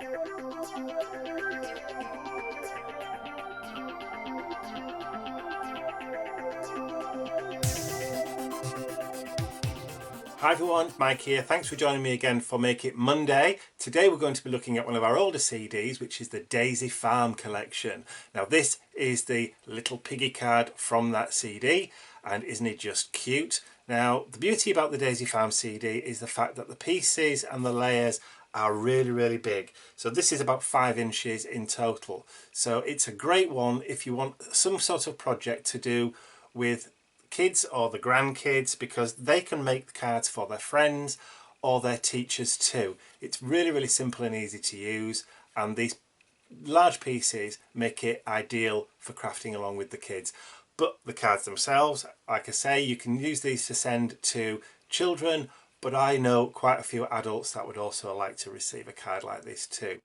Hi everyone, Mike here. Thanks for joining me again for Make It Monday. Today we're going to be looking at one of our older CDs, which is the Daisy Farm collection. Now this is the little piggy card from that CD, and isn't it just cute? Now the beauty about the Daisy Farm CD is the fact that the pieces and the layers are really big. So this is about 5 inches in total. So it's a great one if you want some sort of project to do with kids or the grandkids, because they can make the cards for their friends or their teachers too. It's really simple and easy to use, and these large pieces make it ideal for crafting along with the kids. But the cards themselves, like I say, you can use these to send to children, but I know quite a few adults that would also like to receive a card like this too.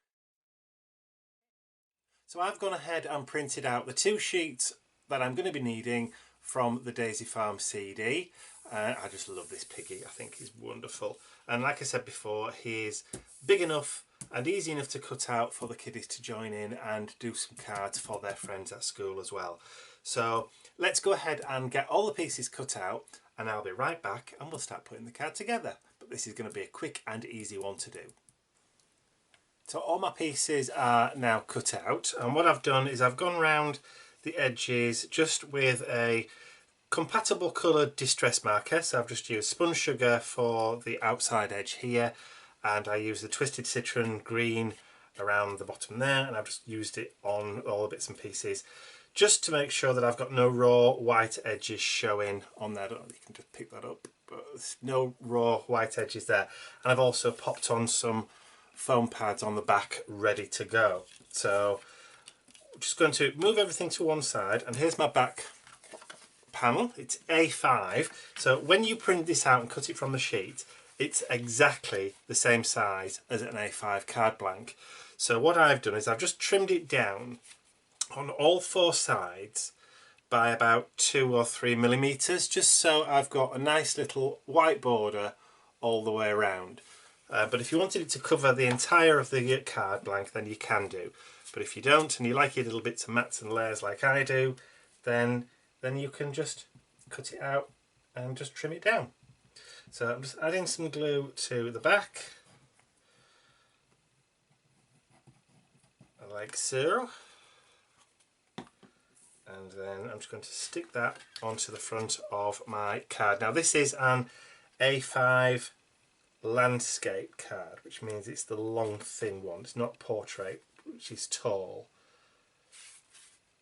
So I've gone ahead and printed out the 2 sheets that I'm going to be needing from the Daisy Farm CD. I just love this piggy. I think he's wonderful, and like I said before, he's big enough and easy enough to cut out for the kiddies to join in and do some cards for their friends at school as well. So let's go ahead and get all the pieces cut out, and I'll be right back and we'll start putting the card together. But this is going to be a quick and easy one to do. So all my pieces are now cut out, and what I've done is I've gone round the edges just with a compatible coloured distress marker. So I've just used spun sugar for the outside edge here, and I use the twisted citron green around the bottom there, and I've just used it on all the bits and pieces just to make sure that I've got no raw white edges showing on there. I don't know if you can just pick that up, but there's no raw white edges there. And I've also popped on some foam pads on the back ready to go. So I'm just going to move everything to one side, and here's my back panel. It's A5, so when you print this out and cut it from the sheet, it's exactly the same size as an A5 card blank. So what I've done is I've just trimmed it down on all 4 sides by about 2 or 3 millimeters, just so I've got a nice little white border all the way around. But if you wanted it to cover the entire of the card blank, then you can do. But if you don't, and you like your little bits of mats and layers like I do, then you can just cut it out and just trim it down. So I'm just adding some glue to the back, like so. And then I'm just going to stick that onto the front of my card. Now this is an A5 landscape card, which means it's the long thin one. It's not portrait, which is tall.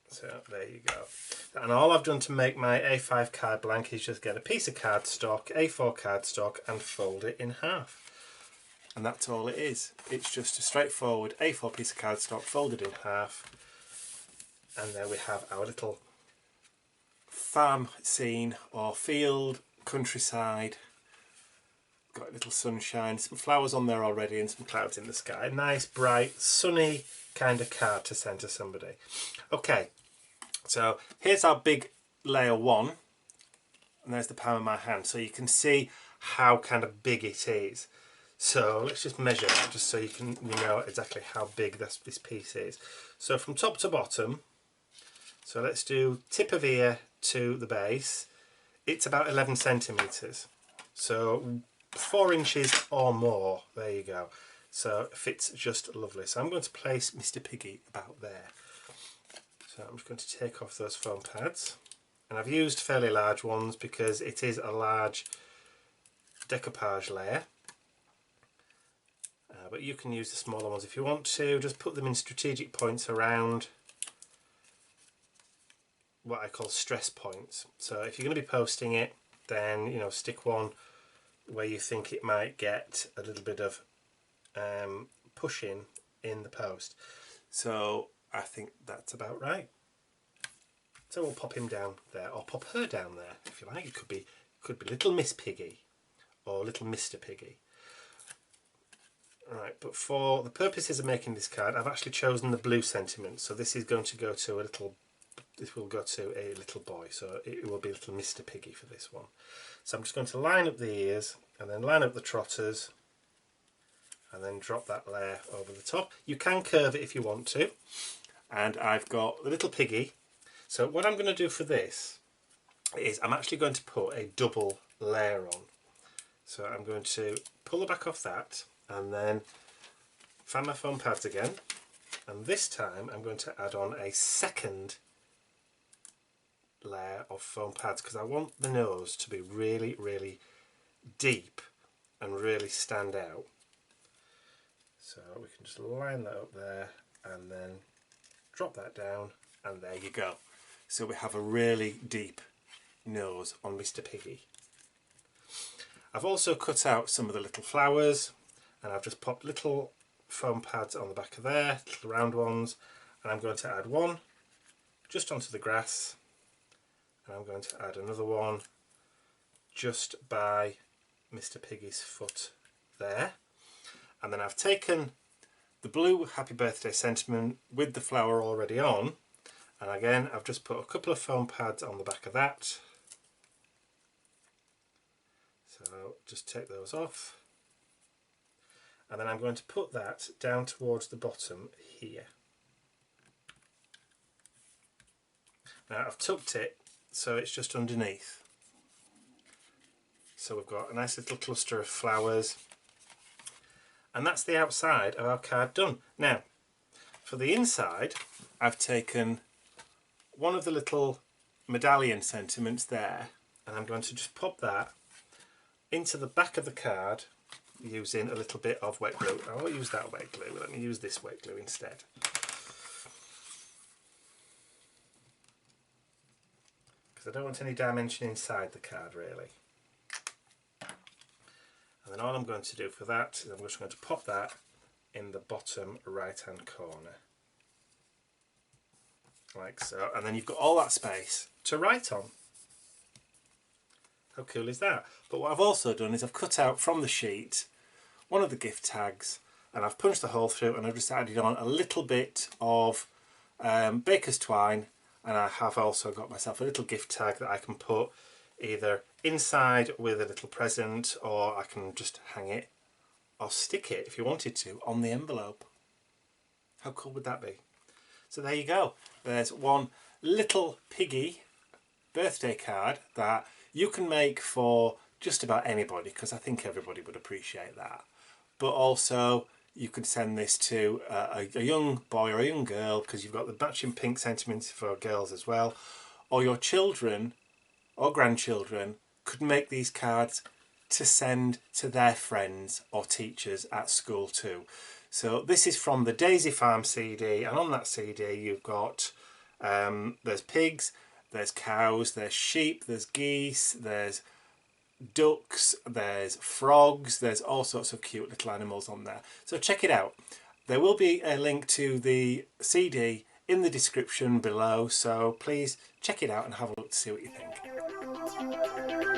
So there you go. And all I've done to make my A5 card blank is just get a piece of cardstock, A4 cardstock, and fold it in half. And that's all it is. It's just a straightforward A4 piece of cardstock folded in half. And there we have our little farm scene or field, countryside. Got a little sunshine, some flowers on there already, and some clouds in the sky. Nice, bright, sunny kind of card to send to somebody. Okay, so here's our big layer 1, and there's the palm of my hand, so you can see how kind of big it is. So let's just measure that, just so you know exactly how big this piece is. So from top to bottom, so let's do tip of ear to the base, it's about 11 centimeters. So 4 inches or more. There you go. So it fits just lovely. So I'm going to place Mr. Piggy about there. So I'm just going to take off those foam pads, and I've used fairly large ones because it is a large decoupage layer, but you can use the smaller ones if you want to. Just put them in strategic points around what I call stress points. So if you're going to be posting it, then stick one where you think it might get a little bit of pushing in the post. So I think that's about right. So we'll pop him down there, or pop her down there if you like. It could be little Miss Piggy or little Mr. Piggy. Right, but for the purposes of making this card, I've actually chosen the blue sentiment. So this is going to go to this will go to a little boy. So it will be little Mr. Piggy for this one. So I'm just going to line up the ears and then line up the trotters and then drop that layer over the top. You can curve it if you want to. And I've got the little piggy. So what I'm going to do for this is I'm actually going to put a double layer on. So I'm going to pull the back off that and then fan my foam pads again, and this time I'm going to add on a second layer of foam pads because I want the nose to be really, really deep and really stand out. So we can just line that up there and then drop that down, and there you go. So we have a really deep nose on Mr. Piggy. I've also cut out some of the little flowers, and I've just popped little foam pads on the back of there, little round ones, and I'm going to add one just onto the grass, and I'm going to add another one just by Mr. Piggy's foot there. And then I've taken the blue happy birthday sentiment with the flower already on, and again I've just put a couple of foam pads on the back of that. So just take those off, and then I'm going to put that down towards the bottom here. Now I've tucked it so it's just underneath. So we've got a nice little cluster of flowers, and that's the outside of our card done. Now for the inside, I've taken one of the little medallion sentiments there, and I'm going to just pop that into the back of the card using a little bit of wet glue. I won't use that wet glue, let me use this wet glue instead. Because I don't want any dimension inside the card really. And then all I'm going to do for that is I'm just going to pop that in the bottom right hand corner. Like so. And then you've got all that space to write on. How cool is that? But what I've also done is I've cut out from the sheet one of the gift tags, and I've punched the hole through, and I've just added on a little bit of baker's twine, and I have also got myself a little gift tag that I can put either inside with a little present, or I can just hang it or stick it if you wanted to on the envelope. How cool would that be? So there you go. There's one little piggy birthday card that you can make for just about anybody, because I think everybody would appreciate that. But also you could send this to a young boy or a young girl, because you've got the matching pink sentiments for girls as well, or your children or grandchildren could make these cards to send to their friends or teachers at school too. So this is from the Daisy Farm CD, and on that CD you've got there's pigs, there's cows, there's sheep, there's geese, there's ducks, there's frogs, there's all sorts of cute little animals on there. So check it out. There will be a link to the CD in the description below, so please check it out and have a look to see what you think.